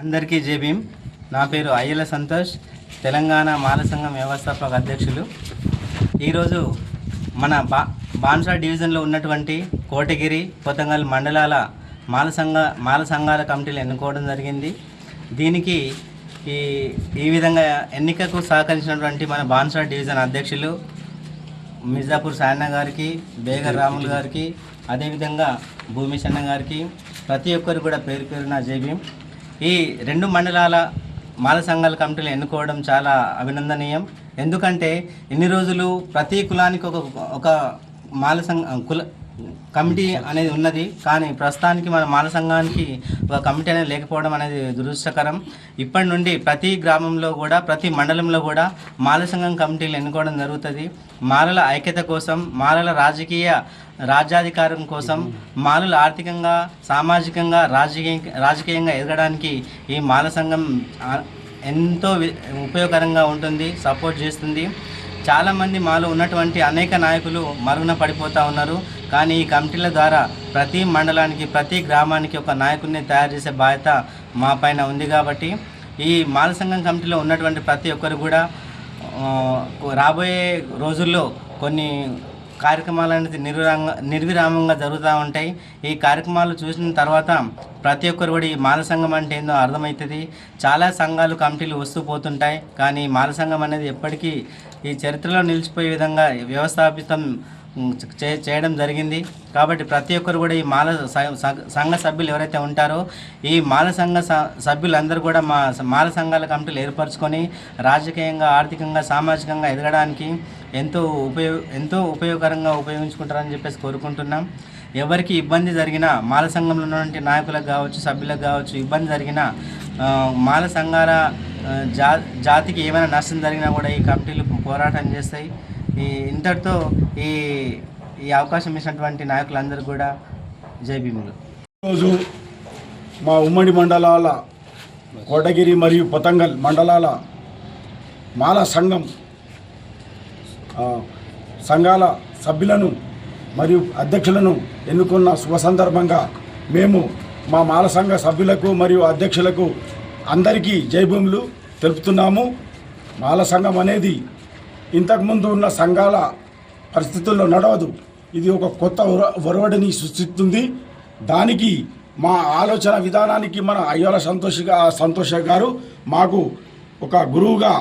అందరికీ జై భీమ్. నా పేరు అయ్యల సంతోష్, తెలంగాణ మాల సంఘం వ్యవస్థాపక అధ్యక్షులు. ఈరోజు మన బాన్సా డివిజన్లో ఉన్నటువంటి కోటగిరి, కొత్తగల్ మండలాల మాల సంఘాల కమిటీలు ఎన్నుకోవడం జరిగింది. దీనికి ఈ విధంగా ఎన్నికకు సహకరించినటువంటి మన బాన్సా డివిజన్ అధ్యక్షులు మిర్జాపూర్ సాయన్న గారికి, బేగర్ రాములు గారికి, అదేవిధంగా భూమిశన్న గారికి, ప్రతి ఒక్కరు కూడా పేరు పేరున జై భీమ్. ఈ రెండు మండలాల మాల సంఘాల కమిటీలు ఎన్నుకోవడం చాలా అభినందనీయం. ఎందుకంటే ఇన్ని రోజులు ప్రతి కులానికి ఒక మాల కుల కమిటీ అనేది ఉన్నది, కానీ ప్రస్తుతానికి మన మాల సంఘానికి ఒక కమిటీ అనేది లేకపోవడం అనేది దురదృష్టకరం. ఇప్పటి నుండి ప్రతి గ్రామంలో కూడా, ప్రతి మండలంలో కూడా మాల సంఘం కమిటీలు ఎన్నుకోవడం జరుగుతుంది. మాలల ఐక్యత కోసం, మాలల రాజ్యాధికారం కోసం, మాలలు ఆర్థికంగా, సామాజికంగా, రాజకీయంగా ఎదగడానికి ఈ మాల సంఘం ఎంతో ఉపయోగకరంగా ఉంటుంది, సపోర్ట్ చేస్తుంది. చాలామంది మాలో ఉన్నటువంటి అనేక నాయకులు మరుగున పడిపోతూ ఉన్నారు. కానీ ఈ కమిటీల ద్వారా ప్రతి మండలానికి, ప్రతి గ్రామానికి ఒక నాయకుడిని తయారు చేసే బాధ్యత మా పైన ఉంది. కాబట్టి ఈ మాల సంఘం కమిటీలో ఉన్నటువంటి ప్రతి ఒక్కరు కూడా రాబోయే రోజుల్లో కొన్ని కార్యక్రమాలు అనేది నిర్విరామంగా జరుగుతూ ఉంటాయి. ఈ కార్యక్రమాలు చూసిన తర్వాత ప్రతి ఒక్కరు కూడా ఈ మాల సంఘం అంటే ఏందో అర్థమవుతుంది. చాలా సంఘాలు, కమిటీలు వస్తూ పోతుంటాయి, కానీ మాల సంఘం అనేది ఎప్పటికీ ఈ చరిత్రలో నిలిచిపోయే విధంగా వ్యవస్థాపితం చేయడం జరిగింది. కాబట్టి ప్రతి ఒక్కరు కూడా ఈ సంఘ సభ్యులు ఎవరైతే ఉంటారో, ఈ మాల సంఘ సభ్యులందరూ కూడా మాల సంఘాల కమిటీలు ఏర్పరచుకొని రాజకీయంగా, ఆర్థికంగా, సామాజికంగా ఎదగడానికి ఎంతో ఉపయోగకరంగా ఉపయోగించుకుంటారని చెప్పేసి కోరుకుంటున్నాం. ఎవరికి ఇబ్బంది జరిగినా, మాల సంఘంలో ఉన్నటువంటి నాయకులకు కావచ్చు, సభ్యులకు కావచ్చు, ఇబ్బంది జరిగినా, మాల సంఘాల జాతికి ఏమైనా నష్టం జరిగినా కూడా ఈ కమిటీలు పోరాటం చేస్తాయి. ఇంతటితో ఈ అవకాశం ఇచ్చినటువంటి నాయకులందరూ కూడా జై భీములు. ఈరోజు మా ఉమ్మడి మండలాల కోటగిరి మరియు కొత్తగల్ మండలాల మాల సంఘాల సభ్యులను మరియు అధ్యక్షులను ఎన్నుకున్న శుభ సందర్భంగా మేము మా మాల సంఘ సభ్యులకు మరియు అధ్యక్షులకు అందరికీ జై భీములు తెలుపుతున్నాము. మాల సంఘం అనేది ఇంతకుముందు ఉన్న సంఘాల పరిస్థితుల్లో నడవదు. ఇది ఒక కొత్త ఒరవడిని సృష్టిస్తుంది. దానికి మా ఆలోచన విధానానికి మన అయ్యాల సంతోష్ గారు మాకు ఒక గురువుగా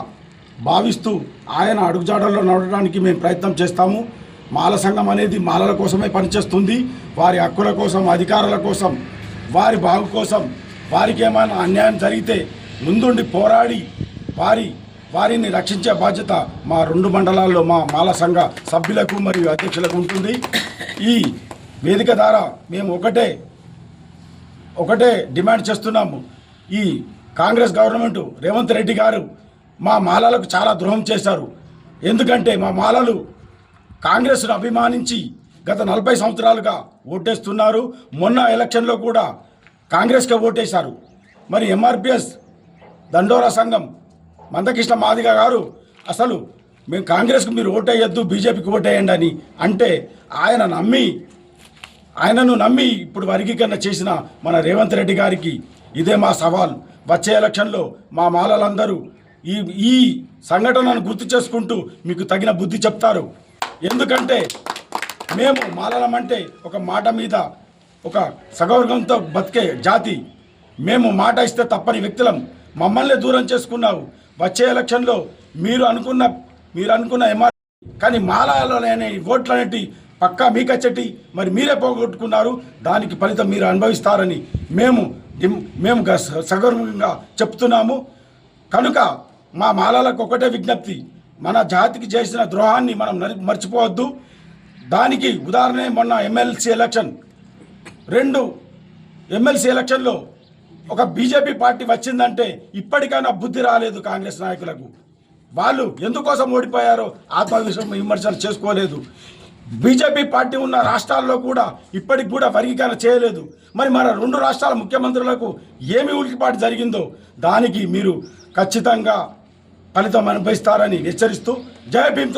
భావిస్తూ ఆయన అడుగుజాడల్లో నడవడానికి మేము ప్రయత్నం చేస్తాము. మాల సంఘం అనేది మాలల కోసమే పనిచేస్తుంది. వారి హక్కుల కోసం, అధికారాల కోసం, వారి బాగు కోసం, వారికి ఏమైనా అన్యాయం జరిగితే ముందుండి పోరాడి వారిని రక్షించే బాధ్యత మా రెండు మండలాల్లో మా మాల సంఘ సభ్యులకు మరియు అధ్యక్షులకు ఉంటుంది. ఈ వేదిక ద్వారా మేము ఒకటే డిమాండ్ చేస్తున్నాము. ఈ కాంగ్రెస్ గవర్నమెంట్ రేవంత్ రెడ్డి గారు మా మాలలకు చాలా ద్రోహం చేశారు. ఎందుకంటే మా మాలలు కాంగ్రెస్ను అభిమానించి గత 40 సంవత్సరాలుగా ఓటేస్తున్నారు. మొన్న ఎలక్షన్లో కూడా కాంగ్రెస్కే ఓటేశారు. మరి ఎంఆర్పిఎస్ దండోరా సంఘం మందకృష్ణ మాదిగ గారు అసలు మేము కాంగ్రెస్కి మీరు ఓటేయొద్దు, బీజేపీకి ఓటేయండి అని అంటే ఆయనను నమ్మి ఇప్పుడు వర్గీకరణ చేసిన మన రేవంత్ రెడ్డి గారికి ఇదే మా సవాల్. వచ్చే ఎలక్షన్లో మా మాలలందరూ ఈ సంఘటనను గుర్తు చేసుకుంటూ మీకు తగిన బుద్ధి చెప్తారు. ఎందుకంటే మేము మాలలమంటే ఒక మాట మీద ఒక సగౌరవంతో బతికే జాతి. మేము మాట ఇస్తే తప్పని వ్యక్తులం. మమ్మల్ని దూరం చేసుకున్నావు. వచ్చే ఎలక్షన్లో మీరు అనుకున్న ఎంఆర్పీ కానీ మాలలోనే ఓట్లు అనేటి పక్కా మీకచ్చటి మరి మీరే పోగొట్టుకున్నారు. దానికి ఫలితం మీరు అనుభవిస్తారని మేము సగౌరవంగా చెప్తున్నాము. కనుక మా మాలలకు ఒకటే విజ్ఞప్తి, మన జాతికి చేసిన ద్రోహాన్ని మనం మర్చిపోవద్దు. దానికి ఉదాహరణ మొన్న రెండు ఎమ్మెల్సీ ఎలక్షన్లో ఒక బీజేపీ పార్టీ వచ్చిందంటే ఇప్పటికైనా బుద్ధి రాలేదు కాంగ్రెస్ నాయకులకు. వాళ్ళు ఎందుకోసం ఓడిపోయారో విమర్శలు చేసుకోలేదు. బీజేపీ పార్టీ ఉన్న రాష్ట్రాల్లో కూడా ఇప్పటికి కూడా వర్గీకరణ చేయలేదు. మరి మన రెండు రాష్ట్రాల ముఖ్యమంత్రులకు ఏమి ఉలికిపాటు జరిగిందో దానికి మీరు ఖచ్చితంగా ఫలితం అనుభవిస్తారని హెచ్చరిస్తూ జై భీమ్.